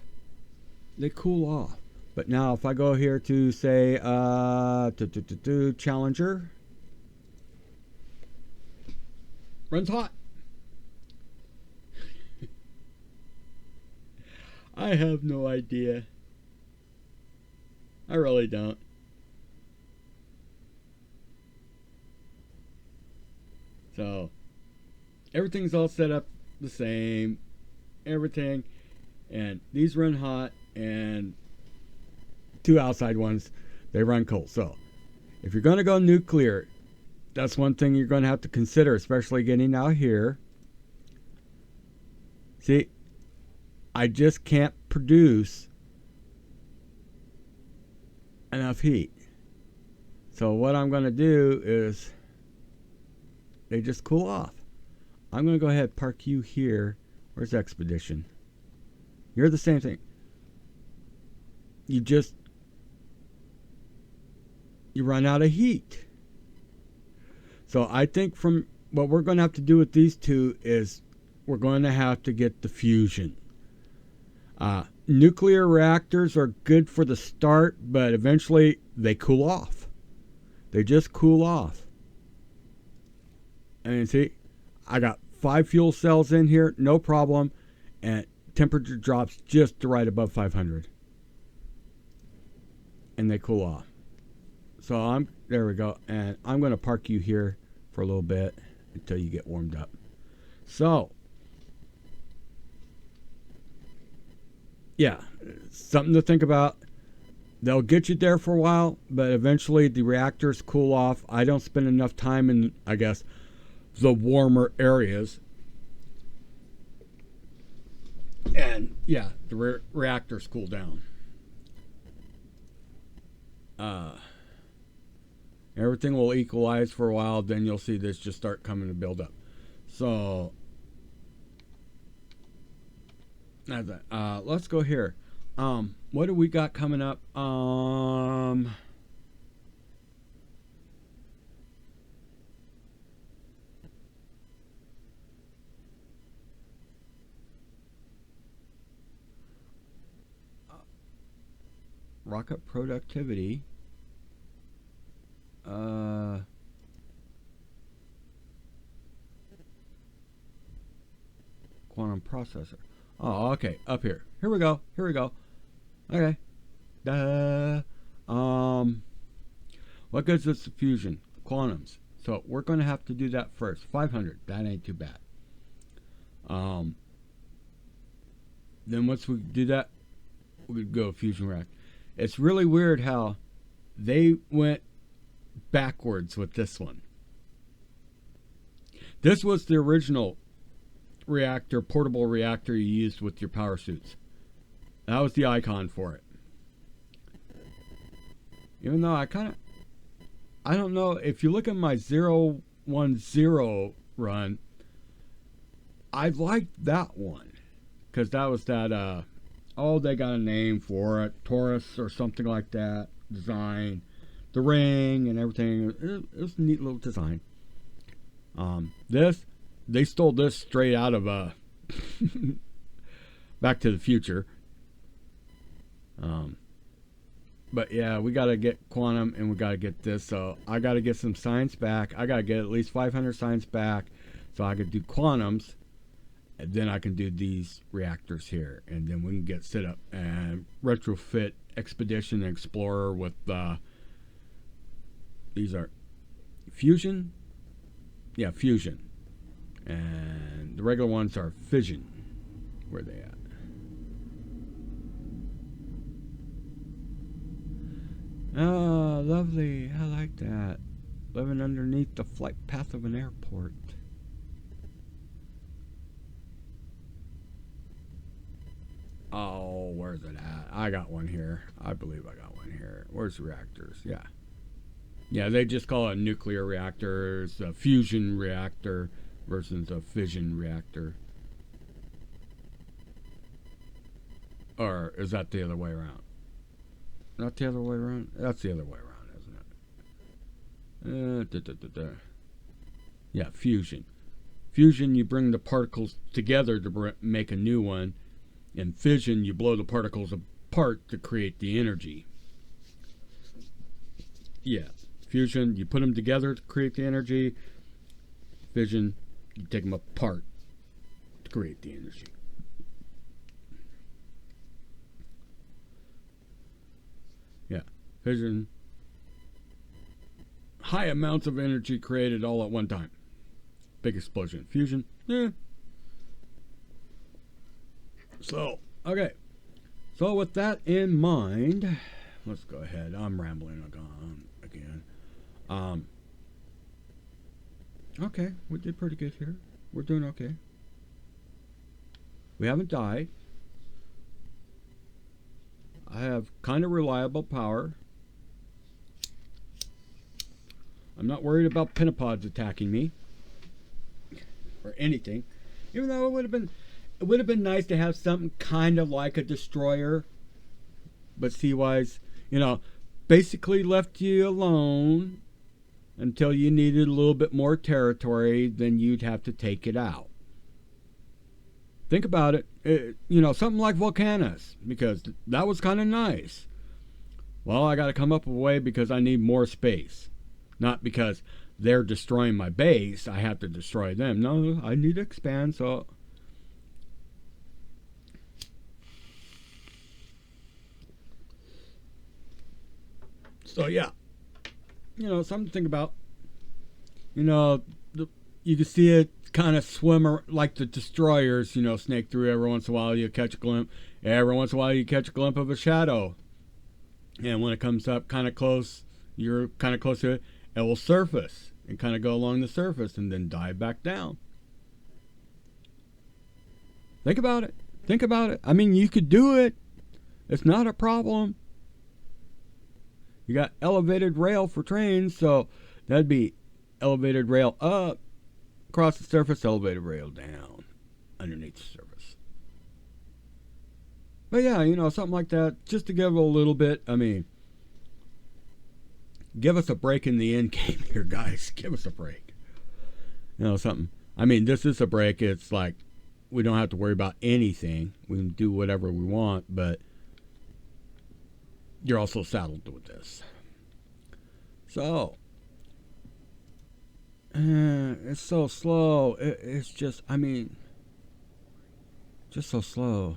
They cool off. But now if I go here to say Challenger. Runs hot. I have no idea. I really don't. So, everything's all set up the same. Everything. And these run hot, and 2 outside ones, they run cold. So, if you're going to go nuclear, that's one thing you're going to have to consider, especially getting out here. See, I just can't produce enough heat. So what I'm going to do is they just cool off. I'm going to go ahead and park you here. Where's Expedition? You're the same thing. You run out of heat. So I think from what we're going to have to do with these two is we're going to have to get the fusion. Nuclear reactors are good for the start, but eventually they cool off. They just cool off. And see, I got 5 fuel cells in here, no problem, and temperature drops just right above 500. And they cool off. So there we go, and I'm going to park you here for a little bit until you get warmed up. So, yeah, something to think about. They'll get you there for a while, but eventually the reactors cool off. I don't spend enough time in, I guess, the warmer areas. And, yeah, the reactors cool down. Everything will equalize for a while, then you'll see this just start coming to build up. So, let's go here. What do we got coming up? Rocket productivity. Quantum processor. Oh, okay. Up here. Here we go. Okay. What goes with fusion? Quantums. So we're going to have to do that first. 500. That ain't too bad. Then once we do that, we go fusion reactor. It's really weird how they went backwards with this one. This was the original reactor, portable reactor you used with your power suits. That was the icon for it. Even though I don't know, if you look at my 010 run, I liked that one. Because that was that, they got a name for it, Taurus or something like that, design. The ring and everything. It was a neat little design. They stole this straight out of Back to the Future. But yeah, we got to get quantum and we got to get this. So I got to get some science back. I got to get at least 500 science back so I could do quantums. And then I can do these reactors here. And then we can get set up and retrofit Expedition and Explorer with these are fusion. Yeah, fusion. And the regular ones are fission. Where are they at? Oh, lovely. I like that. Living underneath the flight path of an airport. Oh, where's it at? I got one here. I believe I got one here. Where's the reactors? Yeah. Yeah, they just call it nuclear reactors, a fusion reactor versus a fission reactor. Or is that the other way around? Not the other way around? That's the other way around, isn't it? Yeah, fusion. Fusion, you bring the particles together to make a new one. And fission, you blow the particles apart to create the energy. Yeah. Fusion, you put them together to create the energy. Fission, you take them apart to create the energy. Yeah. Fission, high amounts of energy created all at one time. Big explosion. Fusion, So, okay. So with that in mind, let's go ahead. I'm rambling again. Okay, we did pretty good here. We're doing okay. We haven't died. I have kind of reliable power. I'm not worried about pentapods attacking me. or anything. Even though it would have been nice to have something kind of like a destroyer, but Sea-Wise, basically left you alone until you needed a little bit more territory, then you'd have to take it out. Think about it, something like Volcanus, because that was kind of nice. Well, I got to come up with a way because I need more space. Not because they're destroying my base, I have to destroy them. No, I need to expand, so... So, yeah. Something to think about. You can see it kind of swim like the destroyers, snake through every once in a while. You catch a glimpse. Every once in a while, you catch a glimpse of a shadow. And when it comes up kind of close, you're kind of close to it, it will surface and kind of go along the surface and then dive back down. Think about it. Think about it. I mean, you could do it. It's not a problem. You got elevated rail for trains, so that'd be elevated rail up, across the surface, elevated rail down, underneath the surface. But yeah, something like that, just to give a little bit, give us a break in the end game here, guys. Give us a break. Something. This is a break. It's like we don't have to worry about anything. We can do whatever we want, but you're also saddled with this. So, it's so slow. It's just, just so slow.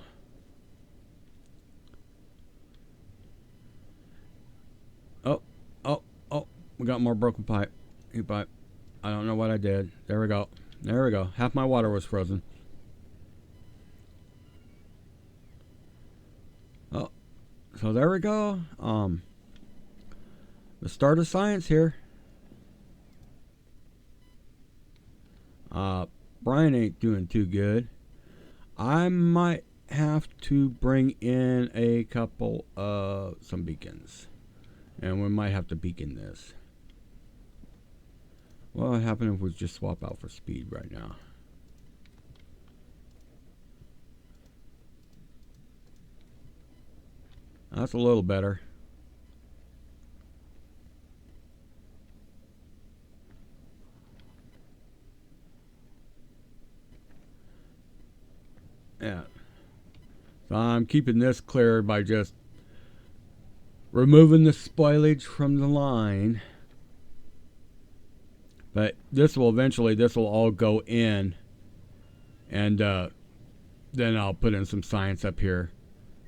Oh, we got more broken pipe. Pipe. I don't know what I did. There we go. Half my water was frozen. Oh, so there we go. The start of science here. Brian ain't doing too good. I might have to bring in a couple of some beacons. And we might have to beacon this. What would happen if we just swap out for speed right now? That's a little better. Yeah. So I'm keeping this cleared by just removing the spoilage from the line. But this will all go in. And then I'll put in some science up here.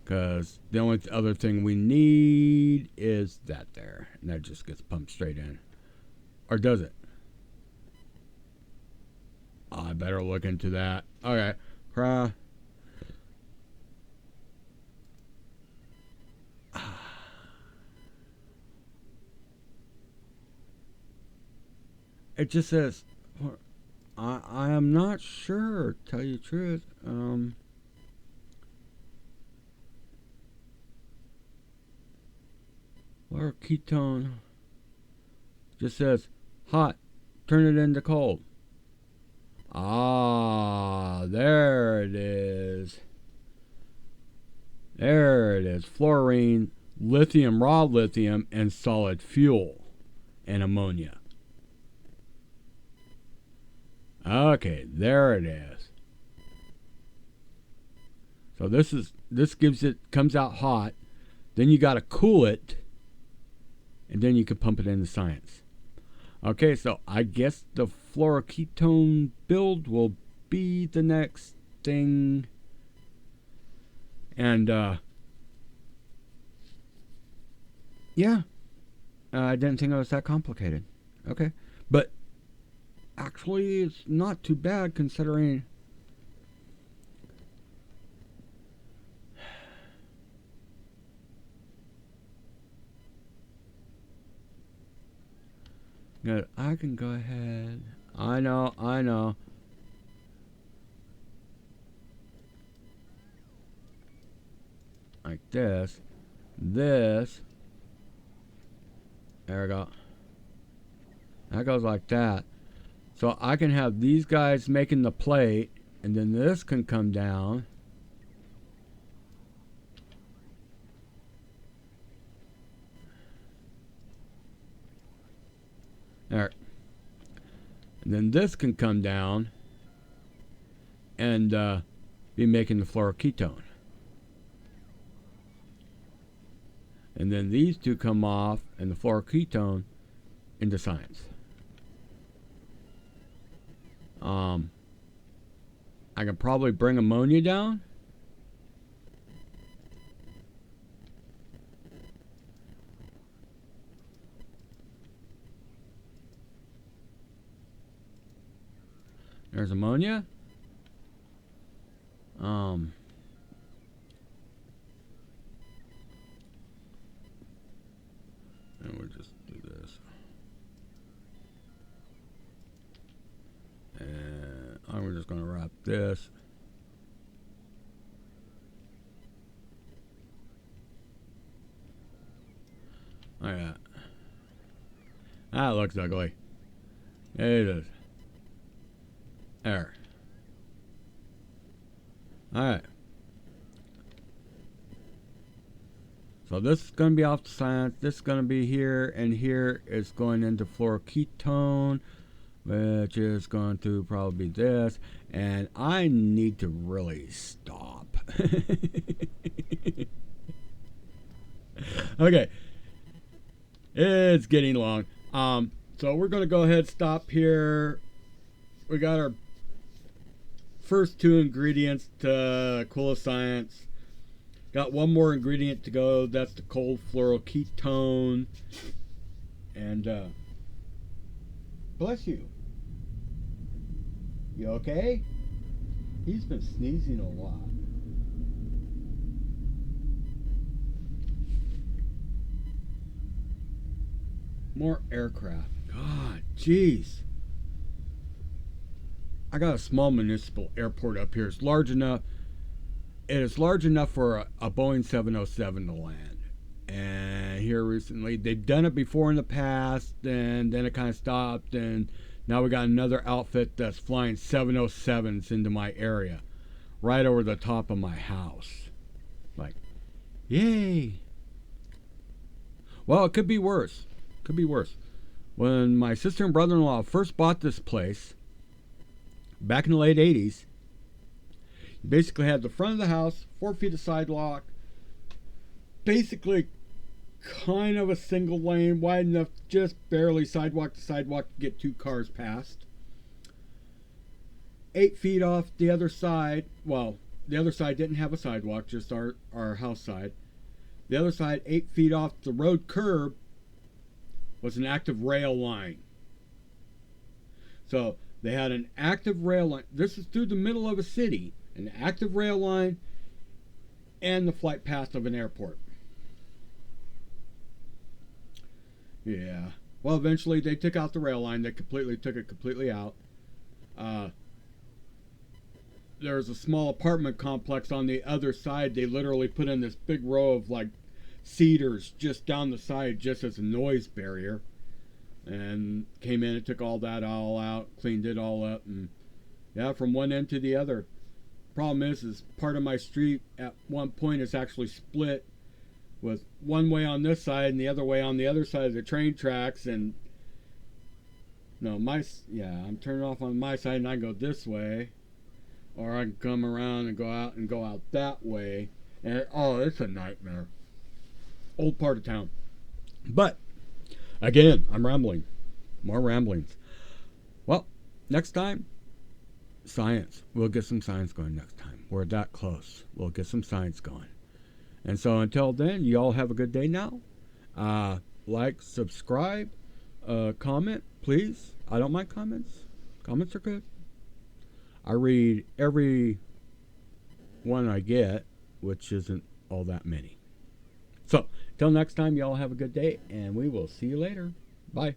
Because the only other thing we need is that there. And that just gets pumped straight in. Or does it? I better look into that. Okay. It just says, I am not sure, tell you the truth. Or ketone. Just says, hot, turn it into cold. Ah, there it is. There it is. Fluorine, lithium, raw lithium, and solid fuel, and ammonia. Okay, there it is. So comes out hot. Then you got to cool it, and then you can pump it into science. Okay, so I guess the fluoroketone build will be the next thing. And, yeah. I didn't think it was that complicated. Okay. But, actually, it's not too bad considering... Good. I can go ahead. I know. Like this. This. There we go. That goes like that. So I can have these guys making the plate, and then this can come down. There. And then this can come down and be making the fluoroketone. And then these two come off and the fluoroketone into science. I can probably bring ammonia down. There's ammonia. And we'll just do this. And I'm just going to wrap this. Like that. That looks ugly. It is. There. Alright. So this is going to be off the science. This is going to be here. And here is going into fluoroketone, which is going to probably be this. And I need to really stop. Okay. It's getting long. So we're going to go ahead and stop here. We got our first two ingredients to Aquila Science. Got one more ingredient to go. That's the cold fluoroketone. And bless you. You okay? He's been sneezing a lot. More aircraft. God, jeez. I got a small municipal airport up here. It's large enough. It is large enough for a Boeing 707 to land. And here recently, they've done it before in the past, and then it kind of stopped. And now we got another outfit that's flying 707s into my area, right over the top of my house. Like, yay! Well, it could be worse. Could be worse. When my sister and brother-in-law first bought this place, back in the late 80s, you basically had the front of the house, 4 feet of sidewalk, basically kind of a single lane, wide enough, just barely sidewalk to sidewalk to get 2 cars past. 8 feet off the other side, well, the other side didn't have a sidewalk, just our house side. The other side, 8 feet off the road curb, was an active rail line. So they had an active rail line. This is through the middle of a city. An active rail line and the flight path of an airport. Yeah. Well, eventually they took out the rail line. They took it completely out. There's a small apartment complex on the other side. They literally put in this big row of like cedars just down the side just as a noise barrier, and came in and took all that all out, cleaned it all up, and yeah, from one end to the other. Problem is part of my street at one point is actually split with one way on this side and the other way on the other side of the train tracks. And no, I'm turning off on my side and I go this way, or I can come around and go out that way, and it's a nightmare. Old part of town. But again, I'm rambling. More ramblings. Well, next time, science. We'll get some science going next time. We're that close. We'll get some science going. And so until then, you all have a good day now. Like, subscribe, comment, please. I don't mind comments. Comments are good. I read every one I get, which isn't all that many. So, till next time, y'all have a good day, and we will see you later. Bye.